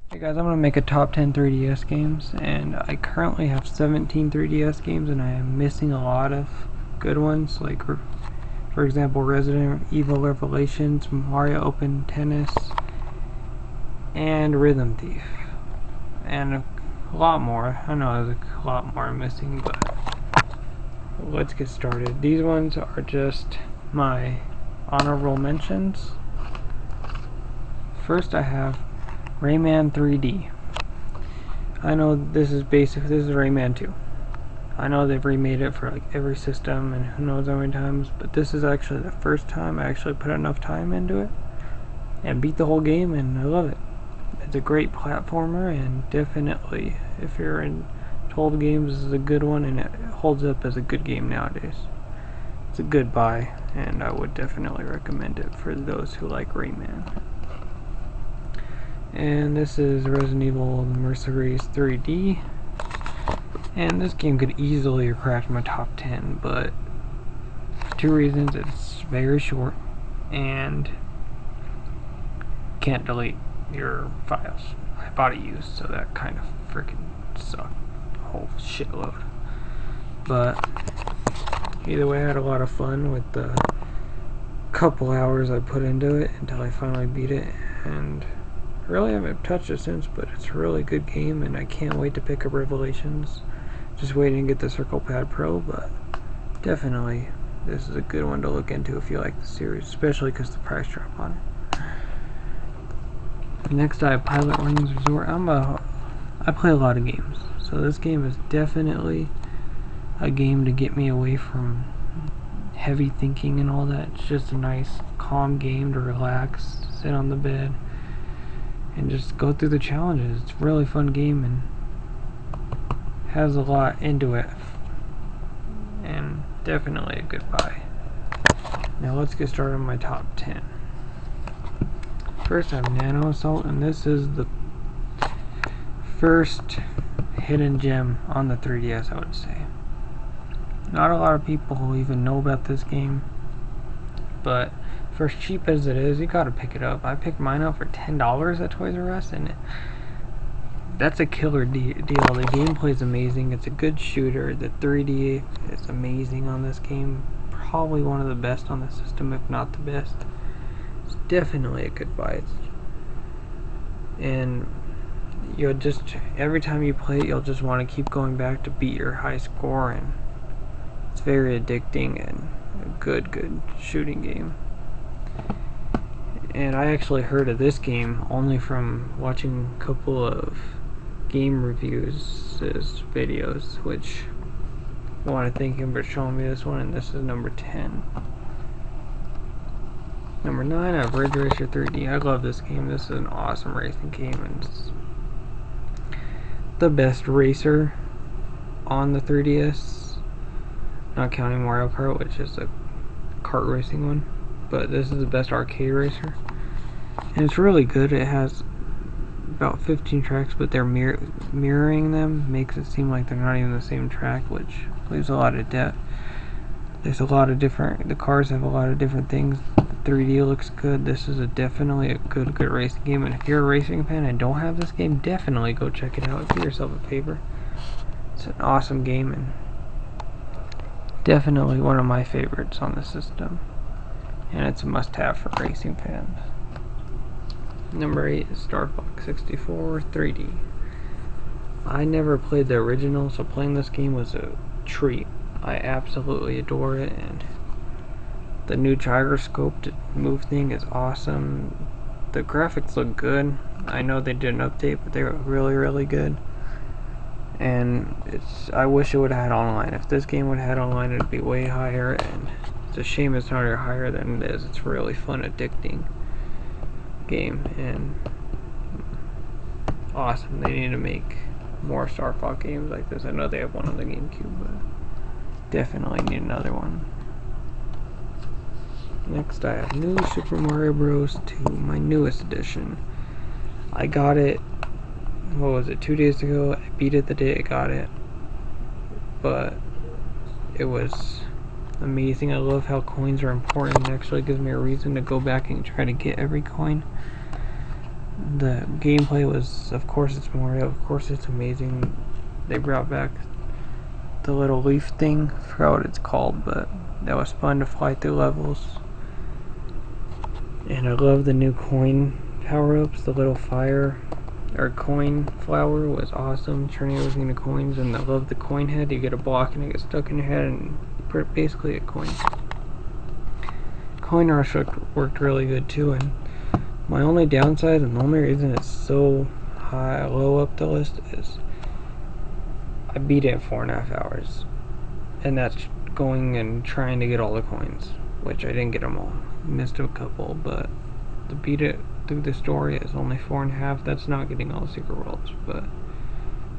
Hey guys, I'm going to make a top 10 3DS games, and I currently have 17 3DS games, and I am missing a lot of good ones, like for example Resident Evil Revelations, Mario Open Tennis, and Rhythm Thief, and a lot more. I know there's a lot more I'm missing, but let's get started. These ones are just my honorable mentions. First I have Rayman 3D. I know this is basic. This is Rayman 2. I know they've remade it for like every system and who knows how many times, but this is actually the first time I actually put enough time into it and beat the whole game, and I love it. It's a great platformer, and definitely, if you're in old games, this is a good one, and it holds up as a good game nowadays. It's a good buy, and I would definitely recommend it for those who like Rayman. And this is Resident Evil The Mercenaries 3D. And this game could easily crack my top 10, but for two reasons: it's very short, and can't delete your files. I bought it used, so that kind of freaking sucked a whole shitload. But either way, I had a lot of fun with the couple hours I put into it until I finally beat it, and really haven't touched it since, but it's a really good game, and I can't wait to pick up Revelations. Just waiting to get the Circle Pad Pro, but definitely this is a good one to look into if you like the series, especially because the price drop on it. Next I have Pilot Wings Resort. I play a lot of games, so this game is definitely a game to get me away from heavy thinking and all that. It's just a nice calm game to relax, sit on the bed, and just go through the challenges. It's a really fun game and has a lot into it, and definitely a good buy. Now let's get started on my top 10. First I have Nano Assault, and this is the first hidden gem on the 3DS, I would say. Not a lot of people even know about this game, but for as cheap as it is, you gotta pick it up. I picked mine up for $10 at Toys R Us, and that's a killer deal. The gameplay is amazing. It's a good shooter. The 3D is amazing on this game. Probably one of the best on the system, if not the best. It's definitely a good buy. And you'll just, every time you play it, you'll just want to keep going back to beat your high score, and it's very addicting and a good shooting game. And I actually heard of this game only from watching a couple of game reviews videos, which I want to thank him for showing me this one, and this is number 10. Number 9, I have Ridge Racer 3D. I love this game. This is an awesome racing game, and it's the best racer on the 3DS, not counting Mario Kart, which is a kart racing one, but this is the best arcade racer, and it's really good. It has about 15 tracks, but they're mirroring them makes it seem like they're not even the same track, which leaves a lot of depth. There's a lot of different, the cars have a lot of different things. The 3D looks good. This is definitely a good racing game, and if you're a racing fan and don't have this game, definitely go check it out. Do yourself a favor. It's an awesome game, and definitely one of my favorites on the system, and it's a must-have for racing fans. Number 8 is Star Fox 64 3D. I never played the original, so playing this game was a treat. I absolutely adore it, and the new gyroscope to move thing is awesome. The graphics look good. I know they did an update, but they were really good. And I wish it would have had online. If this game would have had online, it would be way higher, and it's a shame it's not higher than it is. It's really fun, addicting game, and awesome. They need to make more Star Fox games like this. I know they have one on the GameCube, but definitely need another one. Next I have New Super Mario Bros. 2, my newest edition. I got it, what was it, 2 days ago. I beat it the day I got it, but it was amazing. I love how coins are important. It actually gives me a reason to go back and try to get every coin. The gameplay was, of course it's Mario, of course it's amazing. They brought back the little leaf thing, I forgot what it's called, but that was fun to fly through levels. And I love the new coin power-ups. The little fire or coin flower was awesome, turning everything into coins. And I love the coin head. You get a block and it gets stuck in your head and basically a coin. Coin rush worked really good too. And my only downside and the only reason it's so low up the list is I beat it in 4.5 hours, and that's going and trying to get all the coins, which I didn't get them all. Missed a couple, but to beat it through the story is only 4.5. That's not getting all the secret worlds, but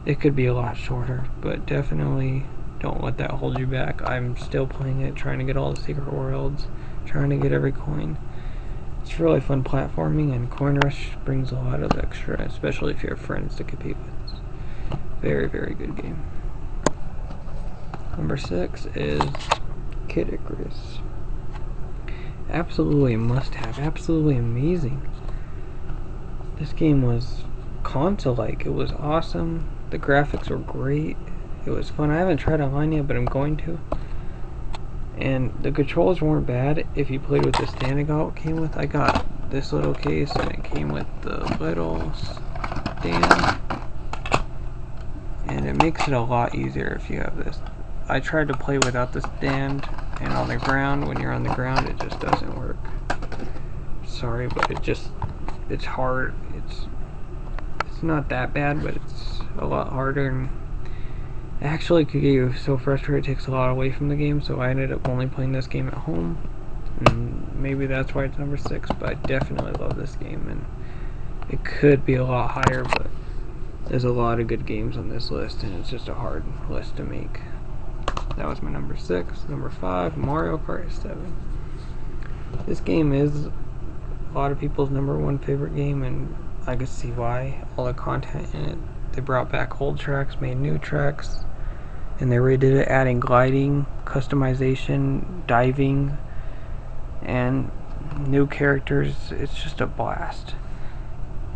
it could be a lot shorter. But definitely don't let that hold you back. I'm still playing it, trying to get all the secret worlds, trying to get every coin. It's really fun platforming, and Coin Rush brings a lot of extra, especially if you have friends to compete with. It's very, very good game. Number 6 is Kid Icarus. Absolutely a must-have. Absolutely amazing. This game was console-like. It was awesome. The graphics were great. It was fun. I haven't tried online yet, but I'm going to. And the controls weren't bad if you played with the stand it came with. I got this little case, and it came with the little stand. And it makes it a lot easier if you have this. I tried to play without the stand, and on the ground, when you're on the ground, it just doesn't work. Sorry, but it's hard. It's not that bad, but it's a lot harder, and it actually could get you so frustrated. It takes a lot away from the game, so I ended up only playing this game at home, and maybe that's why it's number 6, but I definitely love this game, and it could be a lot higher, but there's a lot of good games on this list, and it's just a hard list to make. That was my number 6. Number 5, Mario Kart 7. This game is a lot of people's number 1 favorite game, and I can see why. All the content in it. They brought back old tracks, made new tracks, and they redid it, adding gliding, customization, diving, and new characters. It's just a blast.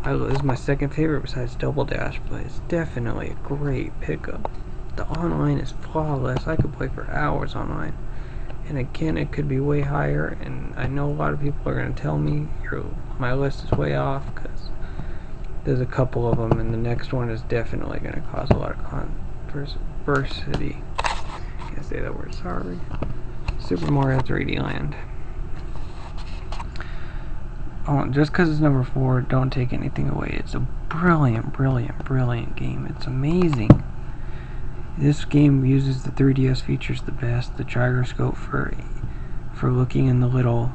This is my second favorite besides Double Dash, but it's definitely a great pickup. The online is flawless. I could play for hours online, and again, it could be way higher, and I know a lot of people are going to tell me my list is way off, because there's a couple of them, and the next one is definitely going to cause a lot of controversy. Can't say that word, sorry. Super Mario 3D Land. Oh, just because it's number 4, don't take anything away. It's a brilliant, brilliant, brilliant game. It's amazing. This game uses the 3DS features the best. The gyroscope for looking in the little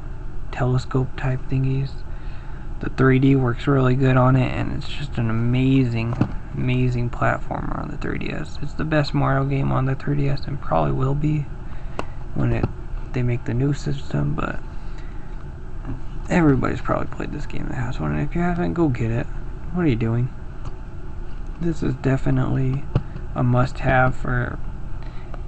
telescope type thingies. The 3D works really good on it, and it's just an amazing, amazing platformer on the 3DS. It's the best Mario game on the 3DS, and probably will be when they make the new system, but everybody's probably played this game that has one, and if you haven't, go get it. What are you doing? This is definitely a must-have for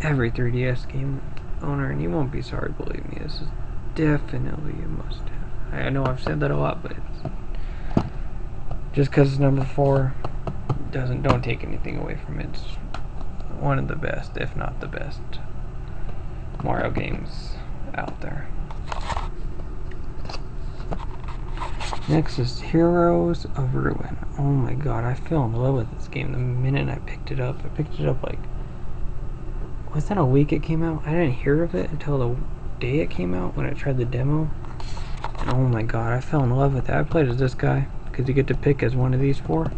every 3DS game owner, and you won't be sorry, believe me. This is definitely a must-have. I know I've said that a lot, but it's just because it's number 4 don't take anything away from it. It's one of the best, if not the best, Mario games out there. Next is Heroes of Ruin. Oh my god, I fell in love with this game the minute I picked it up. I picked it up like, was that a week it came out? I didn't hear of it until the day it came out when I tried the demo. And oh my god, I fell in love with it. I played as this guy, because you get to pick as one of these 4.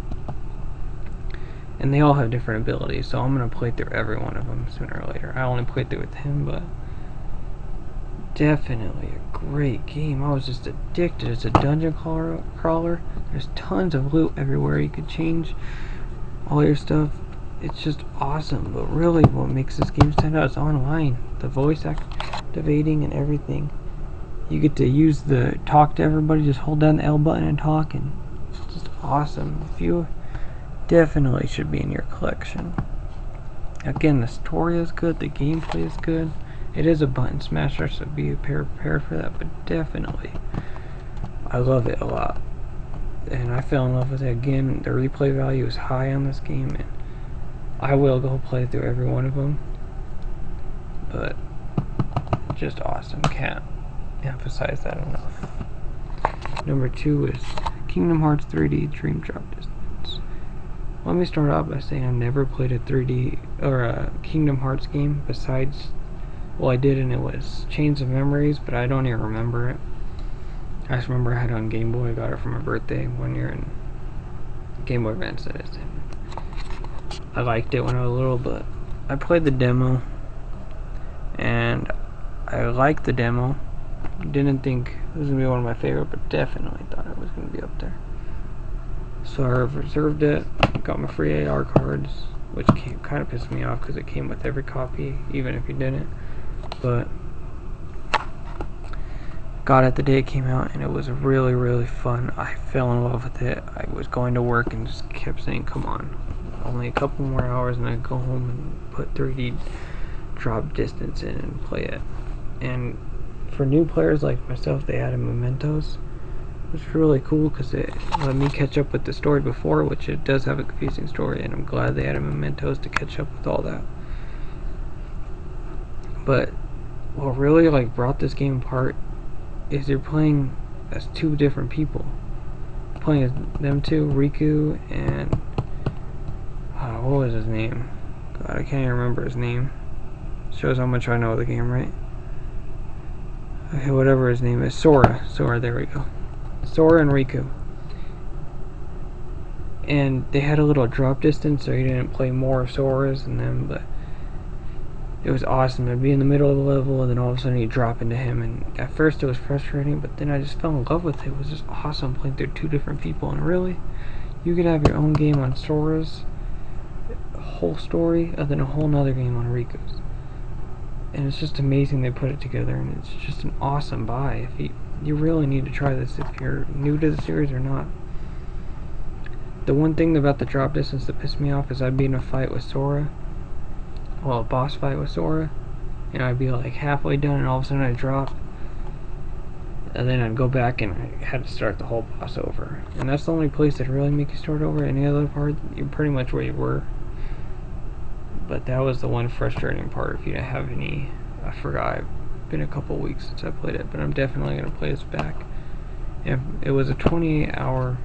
And they all have different abilities, so I'm going to play through every one of them sooner or later. I only played through with him, but definitely a great game. I was just addicted. It's a dungeon crawler. There's tons of loot everywhere. You could change all your stuff. It's just awesome. But really what makes this game stand out is online. The voice activating and everything. You get to talk to everybody. Just hold down the L button and talk, and it's just awesome. If you definitely should be in your collection. Again, the story is good. The gameplay is good. It is a button smasher, so be prepared for that, but definitely, I love it a lot. and I fell in love with it again. The replay value is high on this game, and I will go play through every one of them. But just awesome. Can't emphasize that enough. Number 2 is Kingdom Hearts 3D Dream Drop Distance. Let me start out by saying I've never played a 3D or a Kingdom Hearts game besides, well, I did, and it was Chains of Memories, but I don't even remember it. I just remember I had it on Game Boy. I got it for my birthday one year, and Game Boy Advance it is. I liked it when I was little, but I played the demo, and I liked the demo. Didn't think it was going to be one of my favorite, but definitely thought it was going to be up there. So I reserved it, got my free AR cards, which kind of pissed me off because it came with every copy, even if you didn't. But got it the day it came out, and it was really, really fun. I fell in love with it. I was going to work and just kept saying, come on, only a couple more hours and I'd go home and put 3D drop distance in and play it. And for new players like myself, they added mementos, which was really cool because it let me catch up with the story before, which it does have a confusing story, and I'm glad they added mementos to catch up with all that. But what really brought this game apart is you're playing as 2 different people. Playing as them 2, Riku and what was his name? God, I can't even remember his name. Shows how much I know of the game, right? Okay, whatever his name is. Sora, there we go. Sora and Riku. And they had a little drop distance, so you didn't play more of Sora's than them, but it was awesome. I'd be in the middle of the level, and then all of a sudden you drop into him, and at first it was frustrating, but then I just fell in love with it. It was just awesome playing through 2 different people, and really, you could have your own game on Sora's whole story, and then a whole nother game on Riku's. And it's just amazing they put it together, and it's just an awesome buy. If you really need to try this if you're new to the series or not. The one thing about the drop distance that pissed me off is I'd be in a fight with Sora, well, a boss fight with Sora, and I'd be halfway done, and all of a sudden I'd drop, and then I'd go back and I had to start the whole boss over. And that's the only place that really make you start over. Any other part, you're pretty much where you were. But that was the one frustrating part. If you didn't have any, I forgot. It's been a couple weeks since I played it, but I'm definitely gonna play this back. And it was a 28-hour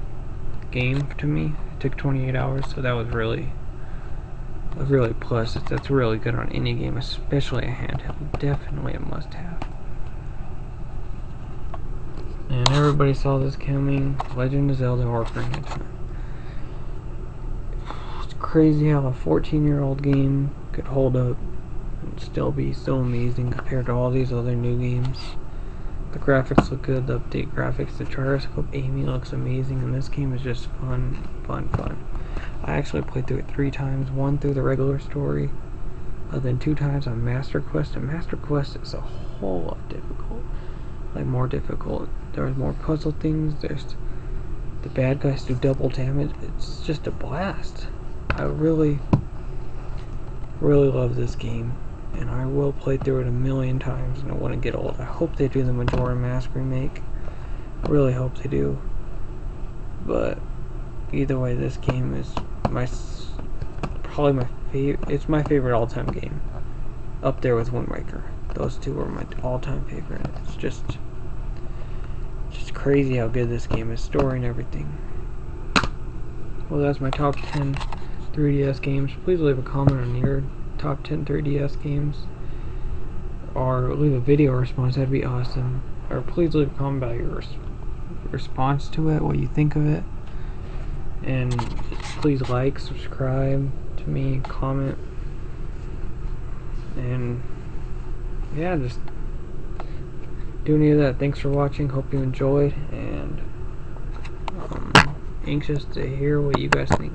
game to me. It took 28 hours, so that was really plus. That's really good on any game, especially a handheld. Definitely a must-have. And everybody saw this coming. Legend of Zelda: Ocarina of Time. Crazy how a 14-year-old game could hold up and still be so amazing compared to all these other new games. The graphics look good, the update graphics, the gyroscope aiming looks amazing, and this game is just fun. I actually played through it 3 times, 1 through the regular story, then 2 times on Master Quest, and Master Quest is a whole lot difficult. More difficult. There's more puzzle things, there's the bad guys do double damage. It's just a blast. I really love this game, and I will play through it a million times, and I want to get old. I hope they do the Majora Mask remake. I really hope they do. But either way, this game is probably my favorite. It's my favorite all-time game, up there with Wind Waker. Those 2 are my all-time favorite. It's just crazy how good this game is, story and everything. Well, that's my top 10 3DS games. Please leave a comment on your top 10 3DS games, or leave a video response. That'd be awesome. Or please leave a comment about your response to it, what you think of it, and please subscribe to me, comment, and yeah, just do any of that. Thanks for watching. Hope you enjoyed, and anxious to hear what you guys think.